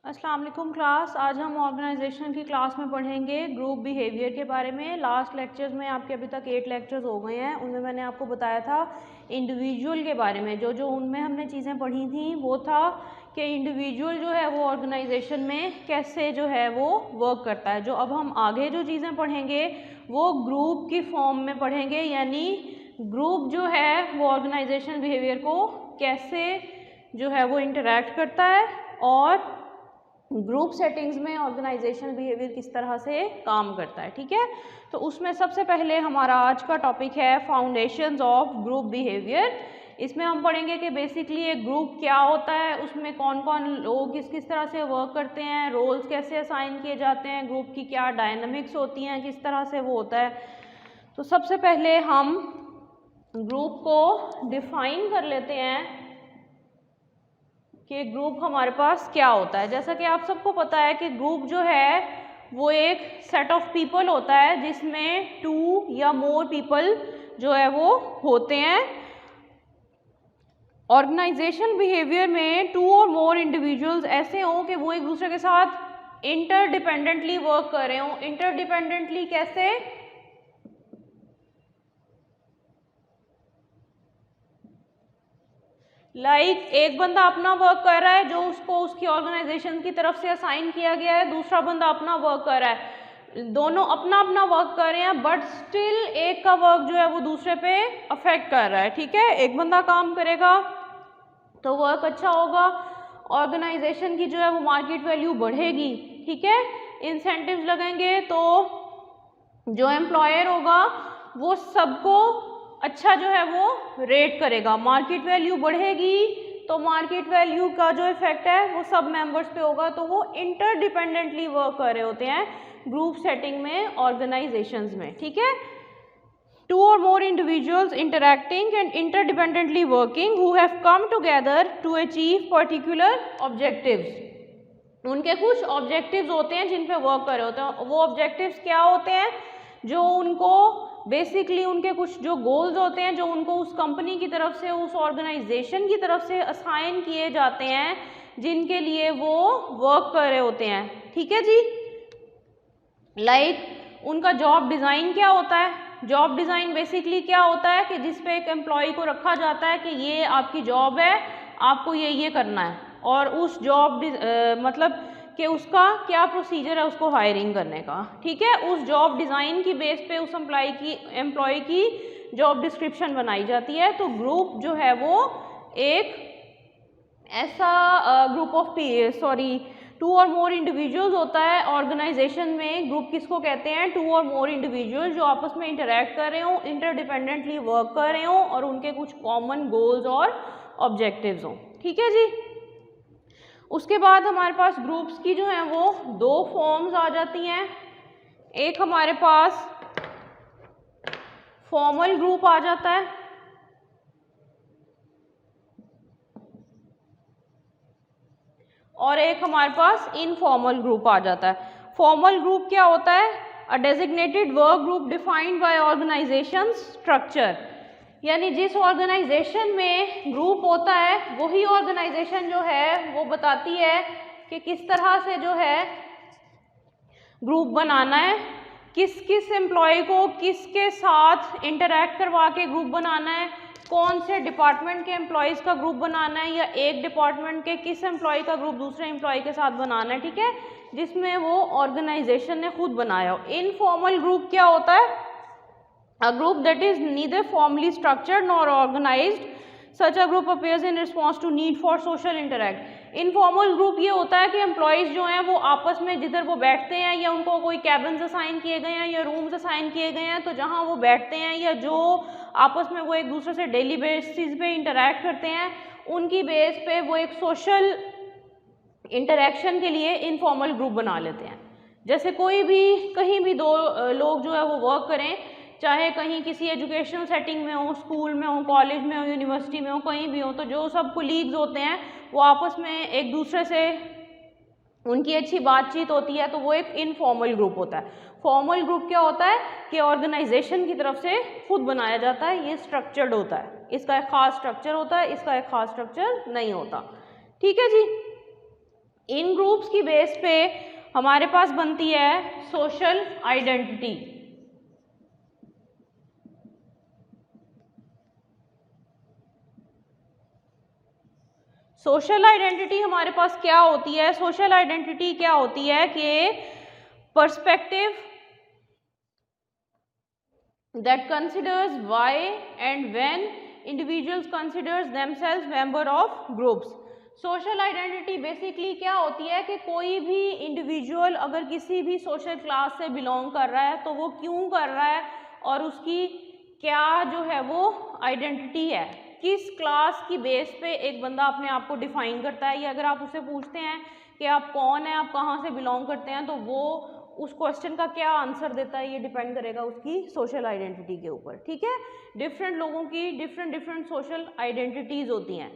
अस्सलाम वालेकुम क्लास। आज हम ऑर्गेनाइजेशन की क्लास में पढ़ेंगे ग्रुप बिहेवियर के बारे में। लास्ट लेक्चर्स में आपके अभी तक 8 लेक्चर्स हो गए हैं, उनमें मैंने आपको बताया था इंडिविजुअल के बारे में। जो उनमें हमने चीज़ें पढ़ी थी वो था कि इंडिविजुअल जो है वो ऑर्गेनाइजेशन में कैसे जो है वो वर्क करता है। जो अब हम आगे जो चीज़ें पढ़ेंगे वो ग्रुप की फॉर्म में पढ़ेंगे, यानी ग्रुप जो है वो ऑर्गेनाइजेशन बिहेवियर को कैसे जो है वो इंटरेक्ट करता है और ग्रुप सेटिंग्स में ऑर्गेनाइजेशन बिहेवियर किस तरह से काम करता है। ठीक है, तो उसमें सबसे पहले हमारा आज का टॉपिक है फाउंडेशंस ऑफ ग्रुप बिहेवियर। इसमें हम पढ़ेंगे कि बेसिकली एक ग्रुप क्या होता है, उसमें कौन कौन लोग किस तरह से वर्क करते हैं, रोल्स कैसे असाइन किए जाते हैं, ग्रुप की क्या डायनामिक्स होती हैं, किस तरह से वो होता है। तो सबसे पहले हम ग्रुप को डिफाइन कर लेते हैं कि ग्रुप हमारे पास क्या होता है। जैसा कि आप सबको पता है कि ग्रुप जो है वो एक सेट ऑफ पीपल होता है जिसमें 2 या मोर पीपल जो है वो होते हैं। ऑर्गेनाइजेशन बिहेवियर में 2 और मोर इंडिविजुअल्स ऐसे हों कि वो एक दूसरे के साथ इंटरडिपेंडेंटली वर्क कर रहे हों। इंटरडिपेंडेंटली कैसे? एक बंदा अपना वर्क कर रहा है जो उसको उसकी ऑर्गेनाइजेशन की तरफ से असाइन किया गया है, दूसरा बंदा अपना वर्क कर रहा है, दोनों अपना अपना वर्क कर रहे हैं, बट स्टिल एक का वर्क जो है वो दूसरे पे अफेक्ट कर रहा है। ठीक है, एक बंदा काम करेगा तो वर्क अच्छा होगा, ऑर्गेनाइजेशन की जो है वो मार्केट वैल्यू बढ़ेगी। ठीक है, इंसेंटिव्स लगेंगे तो जो एम्प्लॉयर होगा वो सबको अच्छा जो है वो रेट करेगा, मार्केट वैल्यू बढ़ेगी तो मार्केट वैल्यू का जो इफेक्ट है वो सब मेंबर्स पे होगा। तो वो इंटरडिपेंडेंटली वर्क कर रहे होते हैं ग्रुप सेटिंग में, ऑर्गेनाइजेशंस में। ठीक है, 2 or more individuals interacting and interdependently working who have come together to achieve particular objectives. उनके कुछ ऑब्जेक्टिव्स होते हैं जिन पे वर्क कर रहे होते हैं। वो ऑब्जेक्टिव्स क्या होते हैं? जो उनको बेसिकली उनके कुछ जो गोल्स होते हैं जो उनको उस कंपनी की तरफ से, उस ऑर्गेनाइजेशन की तरफ से असाइन किए जाते हैं, जिनके लिए वो वर्क कर रहे होते हैं। ठीक है जी, उनका जॉब डिज़ाइन क्या होता है? जॉब डिज़ाइन बेसिकली क्या होता है कि जिस पे एक एम्प्लॉय को रखा जाता है कि ये आपकी जॉब है, आपको ये करना है, और उस जॉब मतलब कि उसका क्या प्रोसीजर है उसको हायरिंग करने का। ठीक है, उस जॉब डिज़ाइन की बेस पे उस एम्प्लॉय की जॉब डिस्क्रिप्शन बनाई जाती है। तो ग्रुप जो है वो एक ऐसा ग्रुप ऑफ 2 और मोर इंडिविजुअल्स होता है। ऑर्गेनाइजेशन में ग्रुप किसको कहते हैं? 2 और मोर इंडिविजुअल्स जो आपस में इंटरेक्ट कर रहे हों, इंटरडिपेंडेंटली वर्क कर रहे हों और उनके कुछ कॉमन गोल्स और ऑब्जेक्टिव्स हों। ठीक है जी, उसके बाद हमारे पास ग्रुप्स की जो है वो 2 फॉर्म्स आ जाती हैं। एक हमारे पास फॉर्मल ग्रुप आ जाता है और एक हमारे पास इनफॉर्मल ग्रुप आ जाता है। फॉर्मल ग्रुप क्या होता है? A designated work group defined by organisation structure, यानी जिस ऑर्गेनाइजेशन में ग्रुप होता है वही ऑर्गेनाइजेशन जो है वो बताती है कि किस तरह से जो है ग्रुप बनाना है, किस किस एम्प्लॉय को किसके साथ इंटरेक्ट करवा के ग्रुप बनाना है, कौन से डिपार्टमेंट के एम्प्लॉयज़ का ग्रुप बनाना है, या एक डिपार्टमेंट के किस एम्प्लॉय का ग्रुप दूसरे एम्प्लॉय के साथ बनाना है। ठीक है, जिसमें वो ऑर्गेनाइजेशन ने खुद बनाया हो। इनफॉर्मल ग्रुप क्या होता है? A group that is neither formally structured nor organized. Such a group appears in response to need for social interact. Informal group ये होता है कि एम्प्लॉयज़ जो हैं वो आपस में जिधर वो बैठते हैं, या उनको कोई कैबिन्स असाइन किए गए हैं या रूम्स असाइन किए गए हैं, तो जहाँ वो बैठते हैं या जो आपस में वो एक दूसरे से डेली बेसिस पे इंटरेक्ट करते हैं, उनकी बेस पे वो एक सोशल इंटरेक्शन के लिए इनफॉर्मल ग्रुप बना लेते हैं। जैसे कोई भी कहीं भी 2 लोग जो है वो वर्क करें, चाहे कहीं किसी एजुकेशनल सेटिंग में हो, स्कूल में हो, कॉलेज में हो, यूनिवर्सिटी में हो, कहीं भी हो, तो जो सब कोलीग्स होते हैं वो आपस में एक दूसरे से उनकी अच्छी बातचीत होती है, तो वो एक इनफॉर्मल ग्रुप होता है। फॉर्मल ग्रुप क्या होता है कि ऑर्गेनाइजेशन की तरफ से खुद बनाया जाता है, ये स्ट्रक्चर्ड होता है, इसका एक खास स्ट्रक्चर होता है, इसका एक खास स्ट्रक्चर नहीं होता। ठीक है जी, इन ग्रुप्स की बेस पे हमारे पास बनती है सोशल आइडेंटिटी। सोशल आइडेंटिटी हमारे पास क्या होती है? सोशल आइडेंटिटी क्या होती है कि perspective that considers why and when individuals considers themselves member of groups। Social identity basically क्या होती है कि कोई भी इंडिविजुअल अगर किसी भी सोशल क्लास से बिलोंग कर रहा है तो वो क्यों कर रहा है और उसकी क्या जो है वो आइडेंटिटी है, किस क्लास की बेस पे एक बंदा अपने आप को डिफाइन करता है। या अगर आप उससे पूछते हैं कि आप कौन हैं, आप कहाँ से बिलोंग करते हैं, तो वो उस क्वेश्चन का क्या आंसर देता है ये डिपेंड करेगा उसकी सोशल आइडेंटिटी के ऊपर। ठीक है, डिफरेंट लोगों की डिफरेंट सोशल आइडेंटिटीज होती हैं।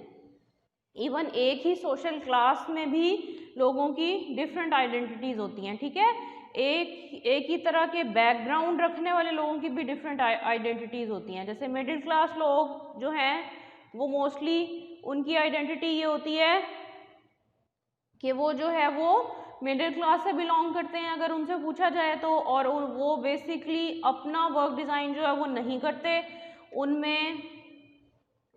इवन एक ही सोशल क्लास में भी लोगों की डिफरेंट आइडेंटिटीज होती हैं। ठीक है, एक ही तरह के बैकग्राउंड रखने वाले लोगों की भी डिफरेंट आइडेंटिटीज होती हैं। जैसे मिडिल क्लास लोग जो हैं वो मोस्टली उनकी आइडेंटिटी ये होती है कि वो जो है वो मिडिल क्लास से बिलोंग करते हैं अगर उनसे पूछा जाए तो, और वो बेसिकली अपना वर्क डिज़ाइन जो है वो नहीं करते, उनमें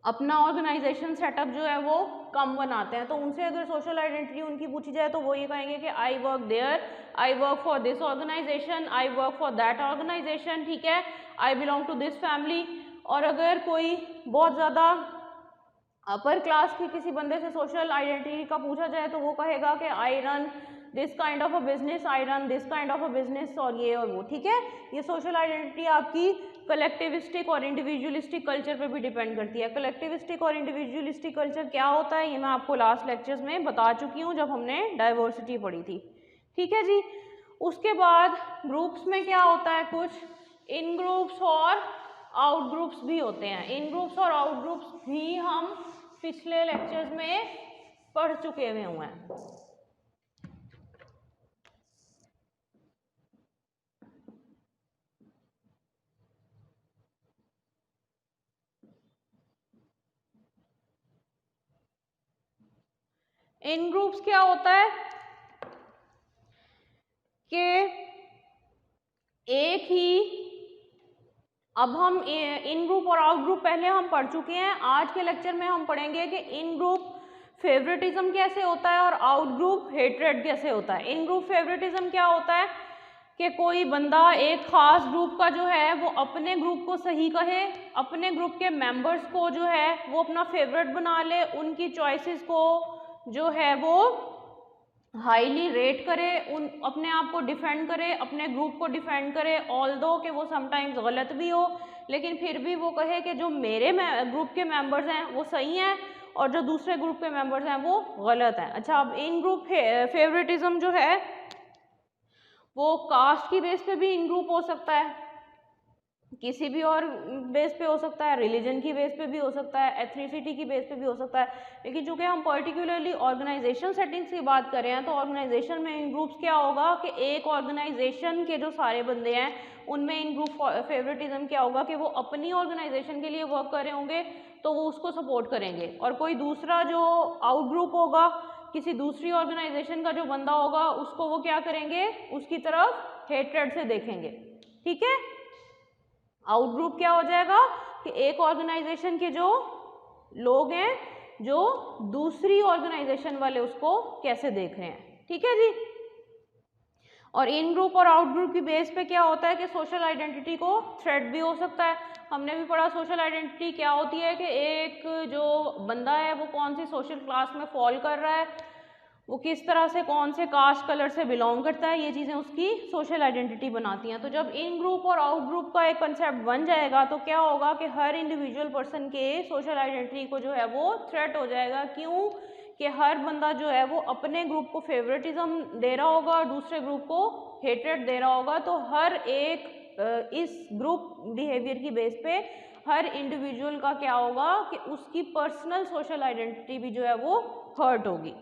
अपना ऑर्गेनाइजेशन सेटअप जो है वो कम बनाते हैं। तो उनसे अगर सोशल आइडेंटिटी उनकी पूछी जाए तो वो ये कहेंगे कि I work there, I work for this organisation, I work for that organisation. ठीक है, I belong to this family. और अगर कोई बहुत ज़्यादा अपर क्लास की किसी बंदे से सोशल आइडेंटिटी का पूछा जाए तो वो कहेगा कि I run this kind of a business, I run this kind of a business, और ये और वो। ठीक है, ये सोशल आइडेंटिटी आपकी कलेक्टिविस्टिक और इंडिविजुअलिस्टिक कल्चर पे भी डिपेंड करती है। कलेक्टिविस्टिक और इंडिविजुअलिस्टिक कल्चर क्या होता है ये मैं आपको लास्ट लेक्चर्स में बता चुकी हूँ जब हमने डाइवर्सिटी पढ़ी थी। ठीक है जी, उसके बाद ग्रुप्स में क्या होता है, कुछ इन ग्रुप्स और आउट ग्रुप्स भी होते हैं। इन ग्रुप्स और आउट ग्रुप्स भी हम पिछले लेक्चर्स में पढ़ चुके हुए हैं। इन ग्रुप्स क्या होता है कि एक ही, अब हम इन ग्रुप और आउट ग्रुप पहले हम पढ़ चुके हैं। आज के लेक्चर में हम पढ़ेंगे कि इन ग्रुप फेवरेटिज्म कैसे होता है और आउट ग्रुप हेट्रेड कैसे होता है। इन ग्रुप फेवरेटिज्म क्या होता है कि कोई बंदा एक खास ग्रुप का जो है वो अपने ग्रुप को सही कहे, अपने ग्रुप के मेंबर्स को जो है वो अपना फेवरेट बना ले, उनकी चॉइसेस को जो है वो हाईली रेट करे, उन अपने आप को डिफेंड करे, अपने ग्रुप को डिफेंड करे, ऑल्दो कि वो समटाइम्स गलत भी हो, लेकिन फिर भी वो कहे कि जो मेरे ग्रुप के मेंबर्स हैं वो सही हैं और जो दूसरे ग्रुप के मेंबर्स हैं वो गलत हैं। अच्छा, अब इन ग्रुप फेवरेटिज्म जो है वो कास्ट की बेस पे भी इन ग्रुप हो सकता है, किसी भी और बेस पे हो सकता है, रिलीजन की बेस पे भी हो सकता है, एथनिसिटी की बेस पे भी हो सकता है। लेकिन चूंकि हम पर्टिकुलरली ऑर्गेनाइजेशन सेटिंग्स की बात कर रहे हैं तो ऑर्गेनाइजेशन में इन ग्रुप्स क्या होगा कि एक ऑर्गेनाइजेशन के जो सारे बंदे हैं उनमें इन ग्रुप फेवरेटिज्म क्या होगा कि वो अपनी ऑर्गेनाइजेशन के लिए वर्क कर रहे होंगे तो वो उसको सपोर्ट करेंगे, और कोई दूसरा जो आउट ग्रुप होगा, किसी दूसरी ऑर्गेनाइजेशन का जो बंदा होगा उसको वो क्या करेंगे, उसकी तरफ हेट्रेड से देखेंगे। ठीक है, आउट ग्रुप क्या हो जाएगा कि एक ऑर्गेनाइजेशन के जो लोग हैं जो दूसरी ऑर्गेनाइजेशन वाले उसको कैसे देख रहे हैं। ठीक है जी, और इन ग्रुप और आउट ग्रुप की बेस पे क्या होता है कि सोशल आइडेंटिटी को थ्रेट भी हो सकता है। हमने भी पढ़ा सोशल आइडेंटिटी क्या होती है कि एक जो बंदा है वो कौन सी सोशल क्लास में फॉल कर रहा है, वो किस तरह से कौन से कास्ट कलर से बिलोंग करता है, ये चीज़ें उसकी सोशल आइडेंटिटी बनाती हैं। तो जब इन ग्रुप और आउट ग्रुप का एक कंसेप्ट बन जाएगा तो क्या होगा कि हर इंडिविजुअल पर्सन के सोशल आइडेंटिटी को जो है वो थ्रेट हो जाएगा। क्यों कि हर बंदा जो है वो अपने ग्रुप को फेवरेटिज्म दे रहा होगा और दूसरे ग्रुप को हेट्रेड दे रहा होगा। तो हर एक इस ग्रुप बिहेवियर की बेस पे हर इंडिविजुअल का क्या होगा कि उसकी पर्सनल सोशल आइडेंटिटी भी जो है वो हर्ट होगी।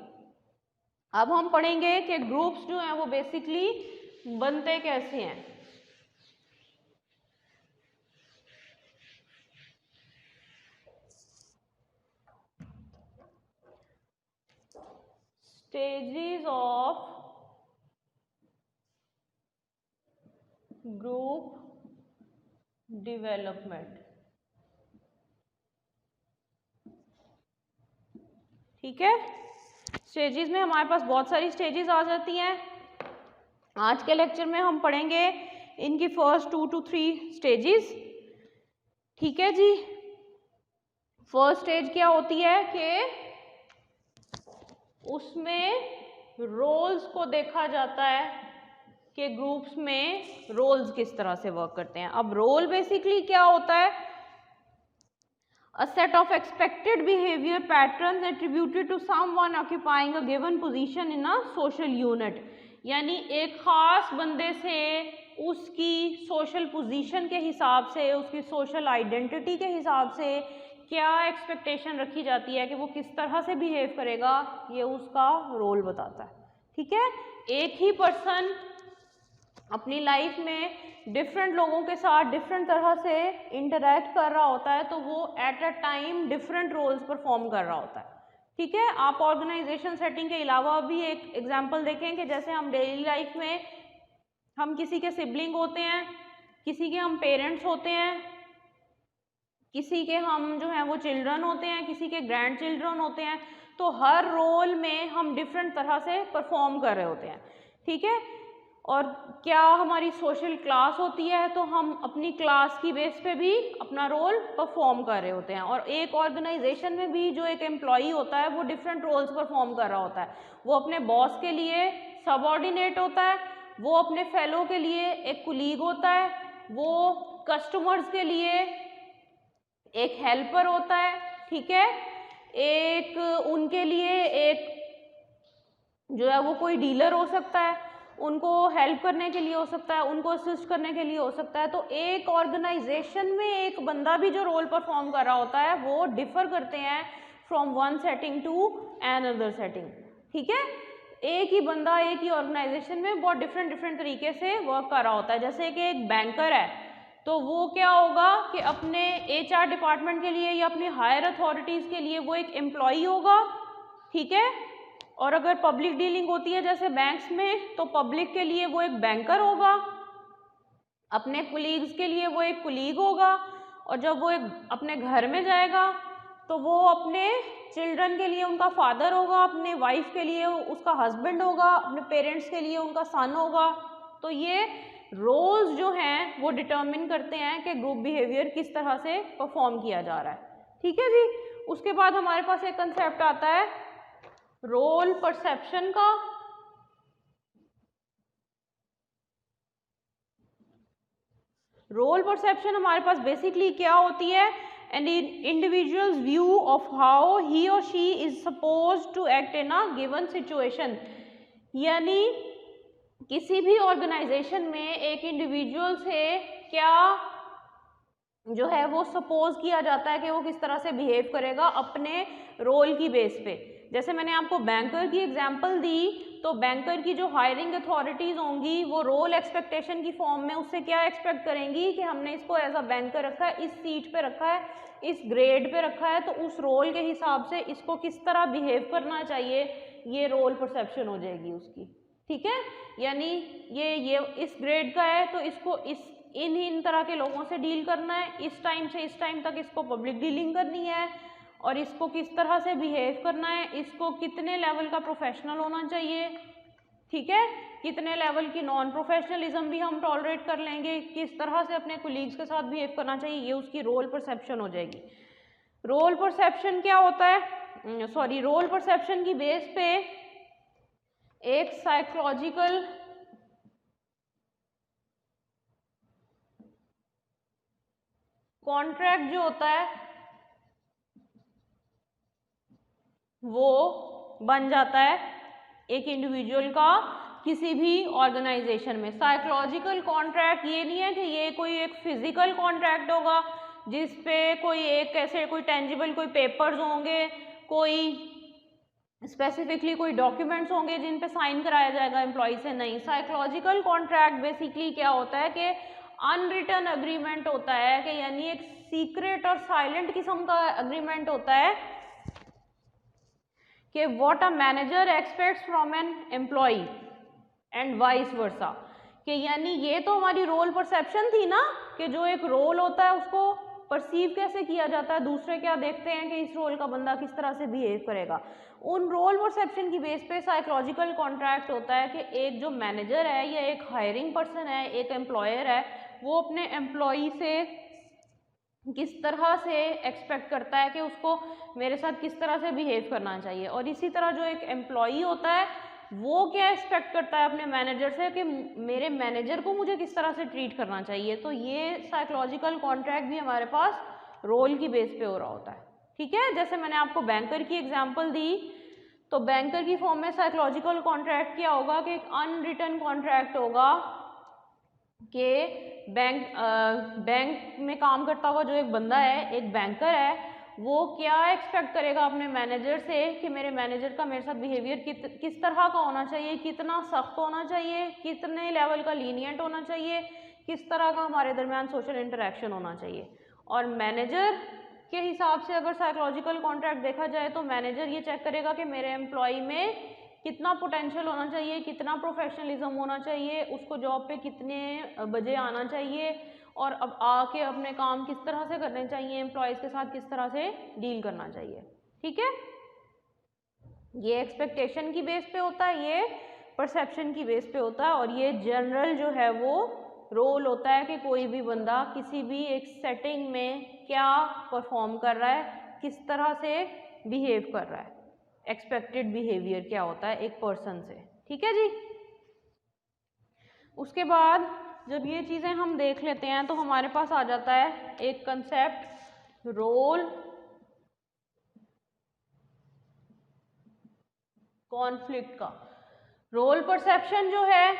अब हम पढ़ेंगे कि ग्रुप्स जो हैं वो बेसिकली बनते कैसे हैं। Stages of group development. ठीक है, स्टेजेस में हमारे पास बहुत सारी स्टेजेस आ जाती हैं। आज के लेक्चर में हम पढ़ेंगे इनकी फर्स्ट 2 to 3 स्टेजेस। ठीक है जी, फर्स्ट स्टेज क्या होती है कि उसमें रोल्स को देखा जाता है कि ग्रुप्स में रोल्स किस तरह से वर्क करते हैं। अब रोल बेसिकली क्या होता है? A set of expected behavior patterns attributed to someone occupying a given position in a social unit। यानी एक खास बंदे से उसकी सोशल पोजीशन के हिसाब से, उसकी सोशल आइडेंटिटी के हिसाब से क्या एक्सपेक्टेशन रखी जाती है कि वो किस तरह से बिहेव करेगा, ये उसका रोल बताता है। ठीक है, एक ही पर्सन अपनी लाइफ में डिफरेंट लोगों के साथ डिफरेंट तरह से इंटरेक्ट कर रहा होता है, तो वो at a time different roles perform कर रहा होता है। ठीक है, आप ऑर्गेनाइजेशन सेटिंग के अलावा भी एक एग्जांपल देखें कि जैसे हम डेली लाइफ में हम किसी के सिबलिंग होते हैं, किसी के हम पेरेंट्स होते हैं, किसी के हम जो हैं वो चिल्ड्रन होते हैं, किसी के ग्रैंड चिल्ड्रन होते हैं, तो हर रोल में हम डिफरेंट तरह से परफॉर्म कर रहे होते हैं। ठीक है, और क्या हमारी सोशल क्लास होती है तो हम अपनी क्लास की बेस पे भी अपना रोल परफॉर्म कर रहे होते हैं। और एक ऑर्गेनाइजेशन में भी जो एक एम्प्लॉई होता है वो डिफरेंट रोल्स परफॉर्म कर रहा होता है। वो अपने बॉस के लिए सबऑर्डिनेट होता है, वो अपने फेलो के लिए एक कुलीग होता है, वो कस्टमर्स के लिए एक हेल्पर होता है। ठीक है, एक उनके लिए एक जो है वो कोई डीलर हो सकता है, उनको हेल्प करने के लिए हो सकता है, उनको असिस्ट करने के लिए हो सकता है। तो एक ऑर्गेनाइजेशन में एक बंदा भी जो रोल परफॉर्म कर रहा होता है वो डिफर करते हैं from one setting to another setting. ठीक है, एक ही बंदा एक ही ऑर्गेनाइजेशन में बहुत डिफरेंट तरीके से वर्क कर रहा होता है। जैसे कि एक बैंकर है तो वो क्या होगा कि अपने HR डिपार्टमेंट के लिए या अपनी हायर अथॉरिटीज़ के लिए वो एक एम्प्लॉई होगा। ठीक है, और अगर पब्लिक डीलिंग होती है जैसे बैंक्स में, तो पब्लिक के लिए वो एक बैंकर होगा, अपने कुलीग्स के लिए वो एक कुलीग होगा, और जब वो अपने घर में जाएगा तो वो अपने चिल्ड्रन के लिए उनका फादर होगा, अपने वाइफ के लिए उसका हस्बैंड होगा, अपने पेरेंट्स के लिए उनका सन होगा। तो ये रोल्स जो हैं वो डिटर्मिन करते हैं कि ग्रुप बिहेवियर किस तरह से परफॉर्म किया जा रहा है। ठीक है जी, उसके बाद हमारे पास एक कंसेप्ट आता है रोल परसेप्शन का। रोल परसेप्शन हमारे पास बेसिकली क्या होती है? An individual's view of how he और she is supposed to act in a given situation. यानी किसी भी ऑर्गेनाइजेशन में एक इंडिविजुअल से क्या जो है वो सपोज किया जाता है कि वो किस तरह से बिहेव करेगा अपने रोल की बेस पे। जैसे मैंने आपको बैंकर की एग्जांपल दी, तो बैंकर की जो हायरिंग अथॉरिटीज़ होंगी वो रोल एक्सपेक्टेशन की फॉर्म में उससे क्या एक्सपेक्ट करेंगी कि हमने इसको एज अ बैंकर रखा है, इस सीट पे रखा है, इस ग्रेड पे रखा है, तो उस रोल के हिसाब से इसको किस तरह बिहेव करना चाहिए, ये रोल परसेप्शन हो जाएगी उसकी। ठीक है, यानी ये इस ग्रेड का है तो इसको इन तरह के लोगों से डील करना है, इस टाइम से इस टाइम तक इसको पब्लिक डीलिंग करनी है, और इसको किस तरह से बिहेव करना है, इसको कितने लेवल का प्रोफेशनल होना चाहिए। ठीक है, कितने लेवल की नॉन प्रोफेशनलिज्म भी हम टॉलरेट कर लेंगे, किस तरह से अपने कोलीग्स के साथ बिहेव करना चाहिए, ये उसकी रोल परसेप्शन हो जाएगी। रोल परसेप्शन क्या होता है? रोल परसेप्शन की बेस पे एक साइकोलॉजिकल कॉन्ट्रैक्ट जो होता है वो बन जाता है एक इंडिविजुअल का किसी भी ऑर्गेनाइजेशन में। साइकोलॉजिकल कॉन्ट्रैक्ट ये नहीं है कि ये कोई एक फिजिकल कॉन्ट्रैक्ट होगा जिस पे कोई एक ऐसे कोई टेंजिबल कोई पेपर्स होंगे, कोई स्पेसिफिकली कोई डॉक्यूमेंट्स होंगे जिन पे साइन कराया जाएगा एम्प्लॉय से। नहीं, साइकोलॉजिकल कॉन्ट्रैक्ट बेसिकली क्या होता है कि अनरिटन अग्रीमेंट होता है, कि यानी एक सीक्रेट और साइलेंट किस्म का अग्रीमेंट होता है कि what a manager expects from an employee and vice versa, कि यानी ये तो हमारी रोल परसेप्शन थी ना, कि जो एक रोल होता है उसको परसीव कैसे किया जाता है, दूसरे क्या देखते हैं कि इस रोल का बंदा किस तरह से बिहेव करेगा। उन रोल परसेप्शन की बेस पे साइकोलॉजिकल कॉन्ट्रैक्ट होता है कि एक जो मैनेजर है या एक हायरिंग पर्सन है, एक एम्प्लॉयर है, वो अपने एम्प्लॉई से किस तरह से एक्सपेक्ट करता है कि उसको मेरे साथ किस तरह से बिहेव करना चाहिए, और इसी तरह जो एक एम्प्लॉई होता है वो क्या एक्सपेक्ट करता है अपने मैनेजर से कि मेरे मैनेजर को मुझे किस तरह से ट्रीट करना चाहिए। तो ये साइकोलॉजिकल कॉन्ट्रैक्ट भी हमारे पास रोल की बेस पे हो रहा होता है। ठीक है, जैसे मैंने आपको बैंकर की एग्जांपल दी, तो बैंकर की फॉर्म में साइकोलॉजिकल कॉन्ट्रैक्ट क्या होगा कि एक अनरिटन कॉन्ट्रैक्ट होगा कि बैंक में काम करता हुआ जो एक बंदा है, एक बैंकर है, वो क्या एक्सपेक्ट करेगा अपने मैनेजर से कि मेरे मैनेजर का मेरे साथ बिहेवियर किस तरह का होना चाहिए, कितना सख्त होना चाहिए, कितने लेवल का लीनियंट होना चाहिए, किस तरह का हमारे दरमियान सोशल इंटरेक्शन होना चाहिए। और मैनेजर के हिसाब से अगर साइकोलॉजिकल कॉन्ट्रैक्ट देखा जाए तो मैनेजर ये चेक करेगा कि मेरे एम्प्लॉय में कितना पोटेंशियल होना चाहिए, कितना प्रोफेशनलिज्म होना चाहिए, उसको जॉब पे कितने बजे आना चाहिए, और अब आके अपने काम किस तरह से करने चाहिए, एम्प्लॉयज़ के साथ किस तरह से डील करना चाहिए। ठीक है, ये एक्सपेक्टेशन की बेस पे होता है, ये परसेप्शन की बेस पे होता है, और ये जनरल जो है वो रोल होता है कि कोई भी बंदा किसी भी एक सेटिंग में क्या परफॉर्म कर रहा है, किस तरह से बिहेव कर रहा है, एक्सपेक्टेड बिहेवियर क्या होता है एक पर्सन से। ठीक है जी। उसके बाद जब ये चीज़ें हम देख लेते हैं तो हमारे पास आ जाता है एक कंसेप्ट रोल कॉन्फ्लिक्ट का। रोल परसेप्शन जो है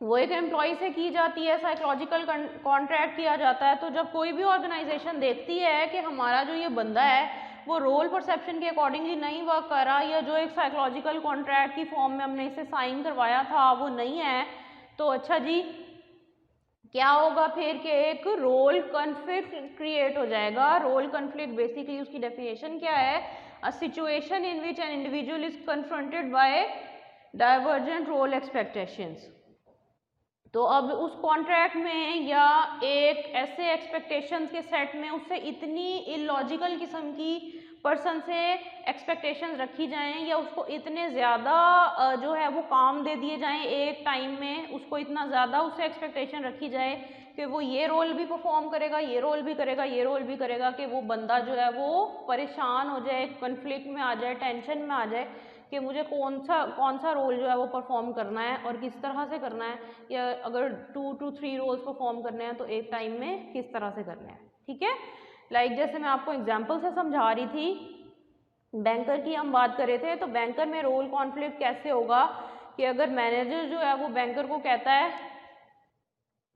वो एक एम्प्लॉय से की जाती है, साइकोलॉजिकल कॉन्ट्रैक्ट किया जाता है। तो जब कोई भी ऑर्गेनाइजेशन देखती है कि हमारा जो ये बंदा है वो रोल परसेप्शन के अकॉर्डिंगली नहीं वर्क कर रहा, या जो एक साइकोलॉजिकल कॉन्ट्रैक्ट की फॉर्म में हमने इसे साइन करवाया था वो नहीं है, तो अच्छा जी क्या होगा फिर कि एक रोल कॉन्फ्लिक्ट क्रिएट हो जाएगा। रोल कॉन्फ्लिक्ट बेसिकली उसकी डेफिनेशन क्या है, a situation in which an individual is confronted by divergent role expectations. तो अब उस कॉन्ट्रैक्ट में या एक ऐसे एक्सपेक्टेशंस के सेट में उससे इतनी इलॉजिकल किस्म की पर्सन से एक्सपेक्टेशंस रखी जाएं, या उसको इतने ज़्यादा जो है वो काम दे दिए जाएं एक टाइम में, उसको इतना ज़्यादा उससे एक्सपेक्टेशन रखी जाए कि वो ये रोल भी परफॉर्म करेगा, ये रोल भी करेगा, ये रोल भी करेगा, कि वो बंदा जो है वो परेशान हो जाए, कन्फ्लिक्ट में आ जाए, टेंशन में आ जाए कि मुझे कौन सा रोल जो है वो परफॉर्म करना है और किस तरह से करना है, या अगर 2 to 3 रोल्स परफॉर्म करने हैं तो एक टाइम में किस तरह से करने हैं। ठीक है, लाइक जैसे मैं आपको एग्जांपल से समझा रही थी, बैंकर की हम बात कर रहे थे, तो बैंकर में रोल कॉन्फ्लिक्ट कैसे होगा कि अगर मैनेजर जो है वो बैंकर को कहता है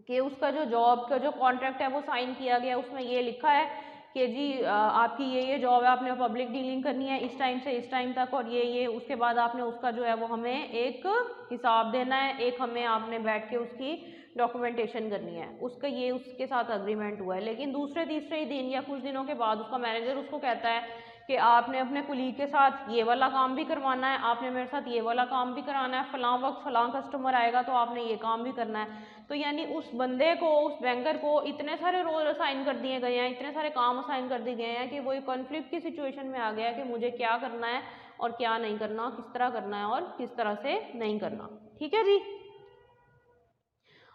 कि उसका जो जॉब का जो कॉन्ट्रैक्ट है वो साइन किया गया, उसमें ये लिखा है कि जी आपकी ये जॉब है, आपने पब्लिक डीलिंग करनी है इस टाइम से इस टाइम तक, और ये उसके बाद आपने उसका जो है वो हमें एक हिसाब देना है, एक हमें आपने बैठ के उसकी डॉक्यूमेंटेशन करनी है, उसका ये उसके साथ अग्रीमेंट हुआ है। लेकिन दूसरे तीसरे ही दिन या कुछ दिनों के बाद उसका मैनेजर उसको कहता है कि आपने अपने कुलीग के साथ ये वाला काम भी करवाना है, आपने मेरे साथ ये वाला काम भी कराना है, फलां वक्त फलां कस्टमर आएगा तो आपने ये काम भी करना है। तो यानी उस बंदे को, उस बैंकर को इतने सारे रोल असाइन कर दिए गए हैं, इतने सारे काम असाइन कर दिए गए हैं कि वो एक कॉन्फ्लिक्ट की सिचुएशन में आ गया है कि मुझे क्या करना है और क्या नहीं करना, किस तरह करना है और किस तरह से नहीं करना। ठीक है जी।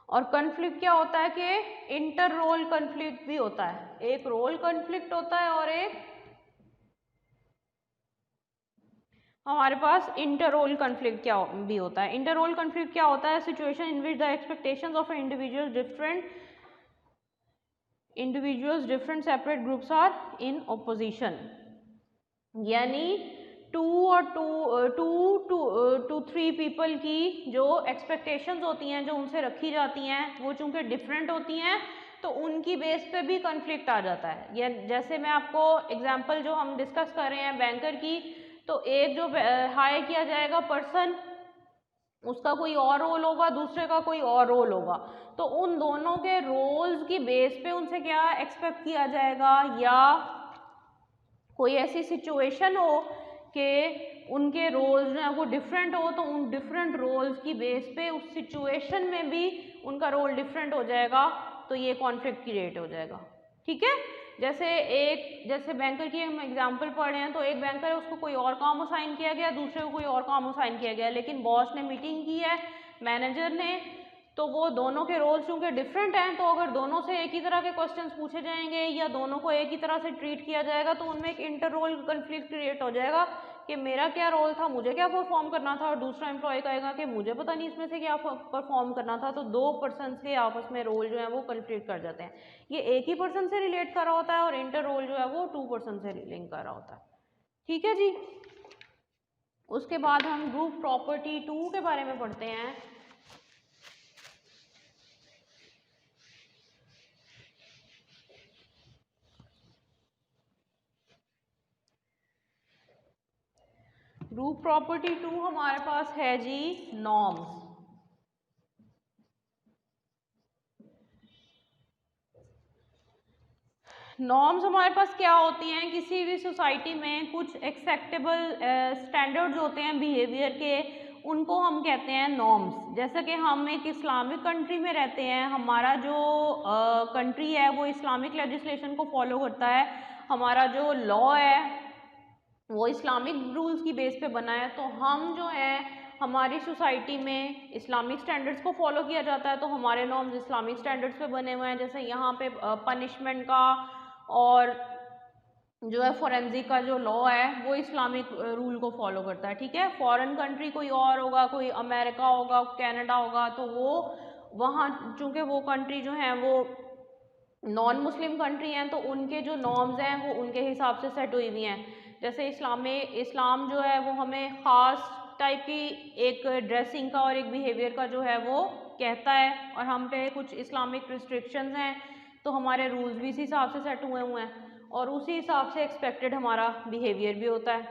और कॉन्फ्लिक्ट क्या होता है कि इंटर रोल कॉन्फ्लिक्ट भी होता है, एक रोल कॉन्फ्लिक्ट होता है और एक हमारे पास इंटर रोल कॉन्फ्लिक्ट क्या भी होता है। इंटर रोल कॉन्फ्लिक्ट क्या होता है, situation in which the expectations of individual different separate groups are in opposition, यानी 2 or 3 पीपल की जो एक्सपेक्टेशंस होती हैं जो उनसे रखी जाती हैं वो चूंकि डिफरेंट होती हैं तो उनकी बेस पे भी कॉन्फ्लिक्ट आ जाता है। या जैसे मैं आपको एग्जांपल जो हम डिस्कस कर रहे हैं बैंकर की, तो एक जो हायर किया जाएगा पर्सन, उसका कोई और रोल होगा, दूसरे का कोई और रोल होगा, तो उन दोनों के रोल्स की बेस पे उनसे क्या एक्सपेक्ट किया जाएगा, या कोई ऐसी सिचुएशन हो कि उनके रोल्स जो हैं वो डिफरेंट हो, तो उन डिफरेंट रोल्स की बेस पे उस सिचुएशन में भी उनका रोल डिफरेंट हो जाएगा, तो ये कॉन्फ्लिक्ट क्रिएट हो जाएगा। ठीक है, जैसे बैंकर की हम एग्जांपल पढ़ रहे हैं, तो एक बैंकर है, उसको कोई और काम असाइन किया गया, दूसरे को कोई और काम असाइन किया गया, लेकिन बॉस ने मीटिंग की है मैनेजर ने, तो वो दोनों के रोल्स चूँकि डिफरेंट हैं, तो अगर दोनों से एक ही तरह के क्वेश्चंस पूछे जाएंगे या दोनों को एक ही तरह से ट्रीट किया जाएगा, तो उनमें एक इंटर रोल कन्फ्लिक्ट क्रिएट हो जाएगा कि मेरा क्या रोल था, मुझे क्या परफॉर्म करना था, और दूसरा एम्प्लॉय कहेगा कि मुझे पता नहीं इसमें से क्या परफॉर्म करना था। तो दो पर्सन के आपस में रोल जो है वो कन्फ्लिक्ट कर जाते हैं। ये एक ही पर्सन से रिलेट कर रहा होता है और इंटर रोल जो है वो 2 पर्सन से लिंक कर रहा होता है। ठीक है जी। उसके बाद हम ग्रुप प्रॉपर्टी 2 के बारे में पढ़ते हैं। ग्रुप प्रॉपर्टी 2 हमारे पास है जी नॉर्म्स। नॉर्म्स हमारे पास क्या होती हैं, किसी भी सोसाइटी में कुछ एक्सेप्टेबल स्टैंडर्ड्स होते हैं बिहेवियर के, उनको हम कहते हैं नॉर्म्स। जैसे कि हम एक इस्लामिक कंट्री में रहते हैं, हमारा जो कंट्री है वो इस्लामिक लेजिस्लेशन को फॉलो करता है, हमारा जो लॉ है वो इस्लामिक रूल्स की बेस पे बना है, तो हम जो है हमारी सोसाइटी में इस्लामिक स्टैंडर्ड्स को फॉलो किया जाता है, तो हमारे नॉर्म्स इस्लामिक स्टैंडर्ड्स पे बने हुए हैं। जैसे यहाँ पे पनिशमेंट का और जो है फोरेंसिक का जो लॉ है वो इस्लामिक रूल को फॉलो करता है। ठीक है, फॉरेन कंट्री कोई और होगा, कोई अमेरिका होगा, कनाडा होगा, तो वो वहाँ चूँकि वो कंट्री जो है वो नॉन मुस्लिम कंट्री हैं, तो उनके जो नॉर्म्स हैं वो उनके हिसाब से सेट हुई हुई हैं। जैसे इस्लाम जो है वो हमें ख़ास टाइप की एक ड्रेसिंग का और एक बिहेवियर का जो है वो कहता है, और हम पे कुछ इस्लामिक रिस्ट्रिक्शंस हैं, तो हमारे रूल्स भी इसी हिसाब से सेट हुए हुए हैं और उसी हिसाब से एक्सपेक्टेड हमारा बिहेवियर भी होता है।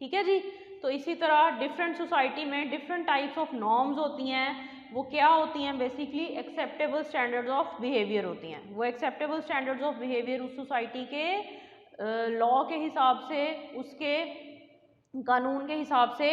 ठीक है जी। तो इसी तरह डिफरेंट सोसाइटी में डिफरेंट टाइप्स ऑफ नॉर्म्स होती हैं। वो क्या होती हैं, basically acceptable standards of behaviour होती हैं। वो एक्सेप्टेबल स्टैंडर्ड्स ऑफ बिहेवियर उस सोसाइटी के लॉ के हिसाब से, उसके कानून के हिसाब से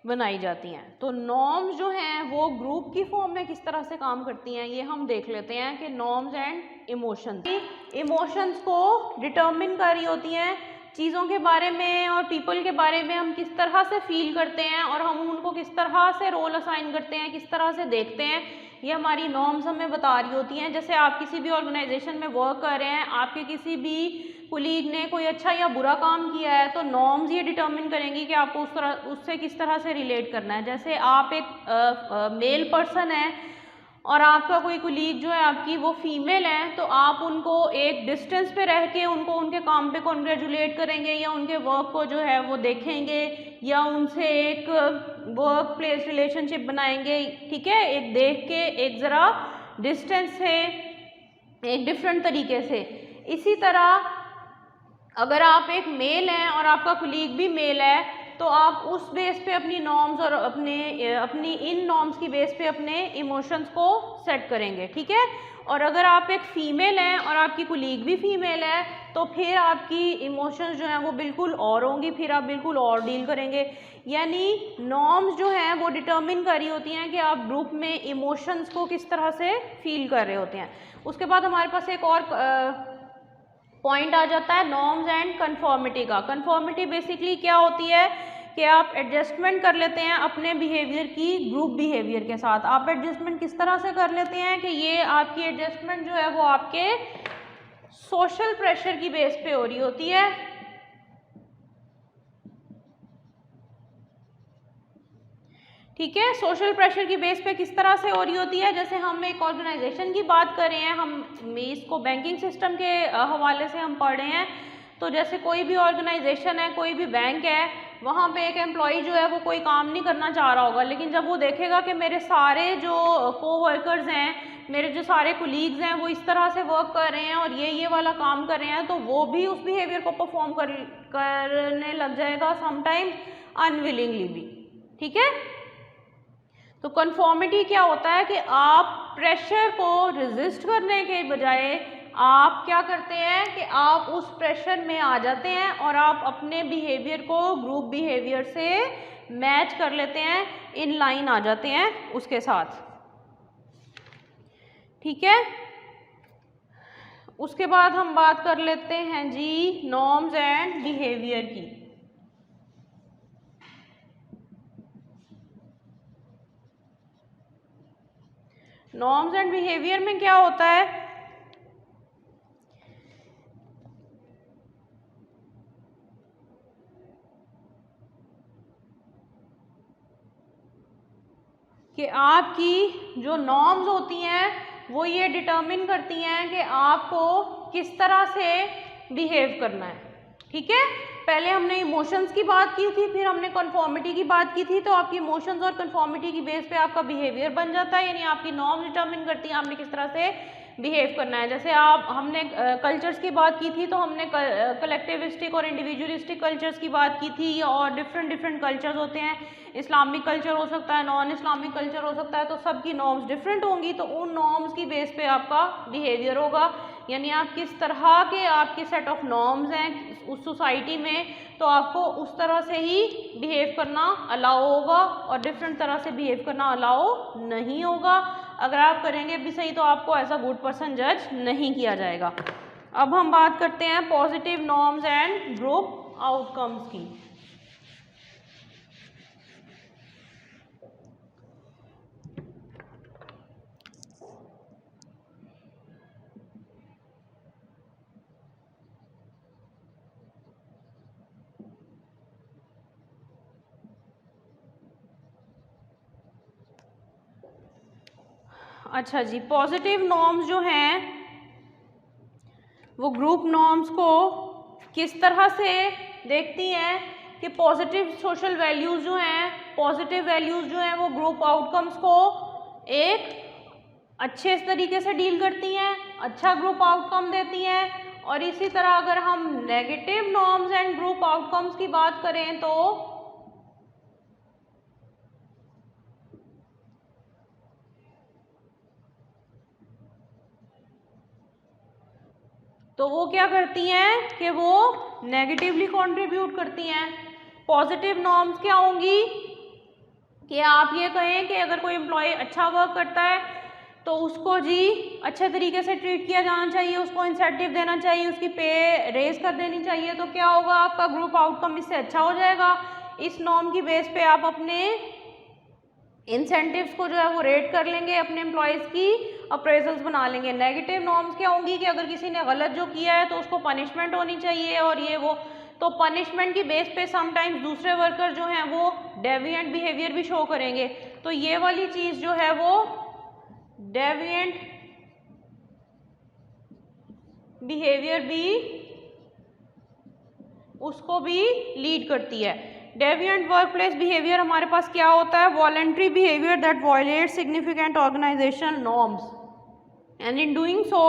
बनाई जाती हैं। तो नॉर्म्स जो हैं वो ग्रुप की फॉर्म में किस तरह से काम करती हैं, ये हम देख लेते हैं कि नॉर्म्स एंड इमोशंस को डिटर्मिन कर रही होती हैं, चीज़ों के बारे में और पीपल के बारे में हम किस तरह से फील करते हैं और हम उनको किस तरह से रोल असाइन करते हैं, किस तरह से देखते हैं, ये हमारी नॉर्म्स हमें बता रही होती हैं। जैसे आप किसी भी ऑर्गेनाइजेशन में वर्क कर रहे हैं, आपके किसी भी कुलीग ने कोई अच्छा या बुरा काम किया है, तो नॉर्म्स ये डिटर्मिन करेंगी कि आपको उससे किस तरह से रिलेट करना है। जैसे आप एक मेल पर्सन है और आपका कोई कुलीग जो है आपकी वो फीमेल है, तो आप उनको एक डिस्टेंस पे रह के उनको उनके काम पे कॉन्ग्रेचुलेट करेंगे या उनके वर्क को जो है वो देखेंगे या उनसे एक वर्क प्लेस रिलेशनशिप बनाएंगे। ठीक है, एक देख के, एक ज़रा डिस्टेंस से, एक डिफरेंट तरीके से। इसी तरह अगर आप एक मेल हैं और आपका कुलीग भी मेल है, तो आप उस बेस पे अपनी नॉर्म्स और अपनी इन नॉर्म्स की बेस पे अपने इमोशंस को सेट करेंगे। ठीक है, और अगर आप एक फीमेल हैं और आपकी कुलीग भी फीमेल है, तो फिर आपकी इमोशंस जो हैं वो बिल्कुल और होंगी, फिर आप बिल्कुल और डील करेंगे। यानी नॉर्म्स जो हैं वो डिटर्मिन कर रही होती हैं कि आप ग्रुप में इमोशंस को किस तरह से फील कर रहे होते हैं। उसके बाद हमारे पास एक और पॉइंट आ जाता है नॉर्म्स एंड कन्फॉर्मिटी का। कन्फॉर्मिटी बेसिकली क्या होती है कि आप एडजस्टमेंट कर लेते हैं अपने बिहेवियर की ग्रुप बिहेवियर के साथ। आप एडजस्टमेंट किस तरह से कर लेते हैं कि ये आपकी एडजस्टमेंट जो है वो आपके सोशल प्रेशर की बेस पे हो रही होती है। ठीक है, सोशल प्रेशर की बेस पे किस तरह से हो रही होती है। जैसे हम एक ऑर्गेनाइजेशन की बात कर रहे हैं, हम इसको बैंकिंग सिस्टम के हवाले से हम पढ़ रहे हैं, तो जैसे कोई भी ऑर्गेनाइजेशन है, कोई भी बैंक है, वहाँ पे एक एम्प्लॉय जो है वो कोई काम नहीं करना चाह रहा होगा, लेकिन जब वो देखेगा कि मेरे सारे जो कोवर्कर्स हैं, मेरे जो सारे कुलीग्स हैं वो इस तरह से वर्क कर रहे हैं और ये वाला काम कर रहे हैं, तो वो भी उस बिहेवियर को परफॉर्म करने लग जाएगा, समटाइम्स अनविलिंगली भी। ठीक है, तो कन्फॉर्मिटी क्या होता है कि आप प्रेशर को रेजिस्ट करने के बजाय आप क्या करते हैं कि आप उस प्रेशर में आ जाते हैं और आप अपने बिहेवियर को ग्रुप बिहेवियर से मैच कर लेते हैं, इन लाइन आ जाते हैं उसके साथ। ठीक है, उसके बाद हम बात कर लेते हैं जी नॉर्म्स एंड बिहेवियर की। नॉर्म्स एंड बिहेवियर में क्या होता है कि आपकी जो नॉर्म्स होती हैं वो ये डिटर्मिन करती हैं कि आपको किस तरह से बिहेव करना है। ठीक है, पहले हमने इमोशंस की बात की थी, फिर हमने कन्फॉर्मिटी की बात की थी। तो आपकी इमोशंस और कन्फॉर्मिटी की बेस पे आपका बिहेवियर बन जाता है, यानी आपकी नॉर्म्स डिटर्मिन करती हैं आपने किस तरह से बिहेव करना है। जैसे हमने कल्चर्स की बात की थी, तो हमने कलेक्टिविस्टिक और इंडिविजुअलिस्टिक कल्चर्स की बात की थी, और डिफरेंट कल्चर्स होते हैं। इस्लामिक कल्चर हो सकता है, नॉन इस्लामिक कल्चर हो सकता है, तो सबकी नॉर्म्स डिफरेंट होंगी। तो उन नॉर्म्स की बेस पे आपका बिहेवियर होगा, यानी आप किस तरह के आपके सेट ऑफ नॉर्म्स हैं उस सोसाइटी में, तो आपको उस तरह से ही बिहेव करना अलाउ होगा और डिफरेंट तरह से बिहेव करना अलाउ नहीं होगा। अगर आप करेंगे भी सही तो आपको एज अ गुड पर्सन जज नहीं किया जाएगा। अब हम बात करते हैं positive norms and group outcomes की। अच्छा जी, पॉजिटिव नॉर्म्स जो हैं वो ग्रुप नॉर्म्स को किस तरह से देखती हैं कि पॉजिटिव सोशल वैल्यूज़ जो हैं, पॉजिटिव वैल्यूज़ जो हैं वो ग्रुप आउटकम्स को एक अच्छे तरीके से डील करती हैं, अच्छा ग्रुप आउटकम देती हैं। और इसी तरह अगर हम negative norms and group outcomes की बात करें तो वो क्या करती हैं कि वो नेगेटिवली कंट्रीब्यूट करती हैं। पॉजिटिव नॉर्म्स क्या होंगी कि आप ये कहें कि अगर कोई एम्प्लॉय अच्छा वर्क करता है तो उसको जी अच्छे तरीके से ट्रीट किया जाना चाहिए, उसको इंसेंटिव देना चाहिए, उसकी पे रेज कर देनी चाहिए। तो क्या होगा, आपका ग्रुप आउटकम इससे अच्छा हो जाएगा। इस नॉर्म की बेस पे आप अपने इंसेंटिव्स को जो है वो रेट कर लेंगे, अपने एम्प्लॉयज़ की अप्रेजल्स बना लेंगे। नेगेटिव नॉर्म्स क्या होंगी कि अगर किसी ने गलत जो किया है तो उसको पनिशमेंट होनी चाहिए और ये वो। तो पनिशमेंट की बेस पे समटाइम्स दूसरे वर्कर जो हैं वो डेविएंट बिहेवियर भी शो करेंगे। तो ये वाली चीज़ जो है वो डेविएंट बिहेवियर भी उसको भी लीड करती है। डेविएंट वर्क प्लेस बिहेवियर हमारे पास क्या होता है, voluntary behaviour that violate significant organisation norms and in doing so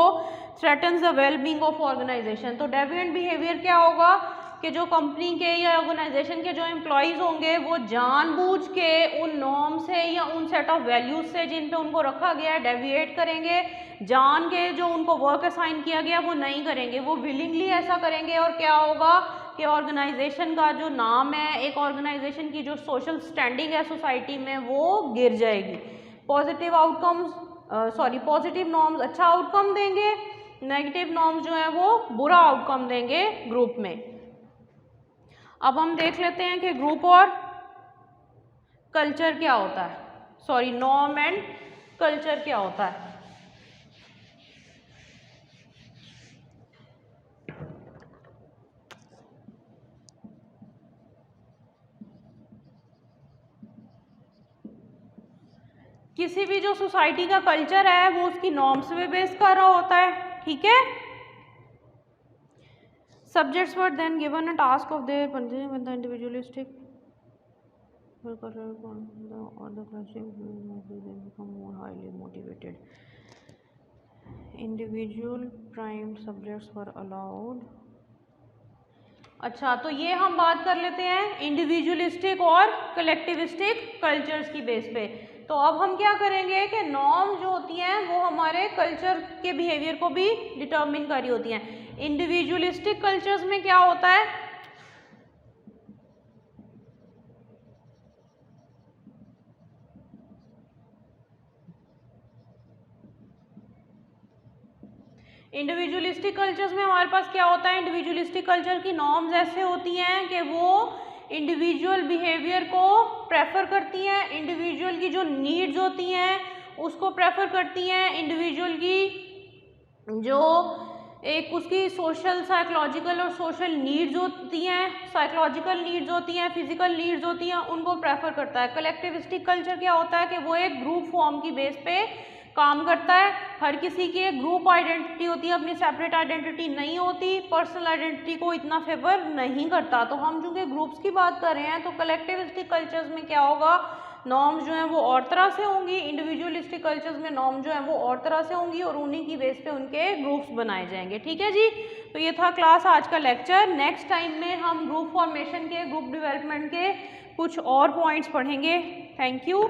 threatens the well being of organisation. तो डेविएंट बिहेवियर क्या होगा कि जो कंपनी के या ऑर्गेनाइजेशन के जो एम्प्लॉयज़ होंगे वो जानबूझ के उन नॉर्म से या उन सेट ऑफ वैल्यूज से जिन पे उनको रखा गया है डेविएट करेंगे, जान के जो उनको वर्क असाइन किया गया वो नहीं करेंगे, वो विलिंगली ऐसा करेंगे। और क्या होगा कि ऑर्गेनाइजेशन का जो नाम है, एक ऑर्गेनाइजेशन की जो सोशल स्टैंडिंग है सोसाइटी में वो गिर जाएगी। पॉजिटिव आउटकम्स पॉजिटिव नॉर्म्स अच्छा आउटकम देंगे, नेगेटिव नॉर्म्स जो है वो बुरा आउटकम देंगे ग्रुप में। अब हम देख लेते हैं कि ग्रुप और कल्चर क्या होता है, नॉर्म एंड कल्चर क्या होता है। किसी भी जो सोसाइटी का कल्चर है वो उसकी नॉर्म्स पे बेस कर रहा होता है। ठीक है, subjects were then given a task of their punching with the individualistic or the clashing become more highly motivated. Individual primed subjects were allowed अच्छा, तो ये हम बात कर लेते हैं इंडिविजुअलिस्टिक और कलेक्टिविस्टिक कल्चर्स की बेस पे। तो अब हम क्या करेंगे कि नॉर्म जो होती हैं वो हमारे कल्चर के बिहेवियर को भी डिटर्मिन कर रही होती हैं। इंडिविजुअलिस्टिक कल्चर्स में क्या होता है, इंडिविजुअलिस्टिक कल्चर्स में हमारे पास क्या होता है, इंडिविजुअलिस्टिक कल्चर की नॉर्म्स ऐसे होती हैं कि वो इंडिविजुअल बिहेवियर को प्रेफर करती हैं, इंडिविजुअल की जो नीड्स होती हैं उसको प्रेफर करती हैं, इंडिविजुअल की जो एक उसकी सोशल साइकोलॉजिकल और सोशल नीड्स होती हैं, साइकोलॉजिकल नीड्स होती हैं, फिजिकल नीड्स होती हैं, उनको प्रेफर करता है। कलेक्टिविस्टिक कल्चर क्या होता है कि वो एक ग्रुप फॉर्म की बेस पे काम करता है, हर किसी की एक ग्रुप आइडेंटिटी होती है, अपनी सेपरेट आइडेंटिटी नहीं होती, पर्सनल आइडेंटिटी को इतना फेवर नहीं करता। तो हम चूँकि ग्रुप्स की बात कर रहे हैं तो कलेक्टिविस्टिक कल्चर्स में क्या होगा, नॉर्म्स जो हैं वो और तरह से होंगी, इंडिविजुअलिस्टिक कल्चर्स में नॉर्म जो हैं वो और तरह से होंगी और उन्हीं की बेस पे उनके ग्रुप्स बनाए जाएंगे। ठीक है जी, तो ये था क्लास आज का लेक्चर। नेक्स्ट टाइम में हम ग्रुप फॉर्मेशन के, ग्रुप डेवलपमेंट के कुछ और पॉइंट्स पढ़ेंगे। Thank you.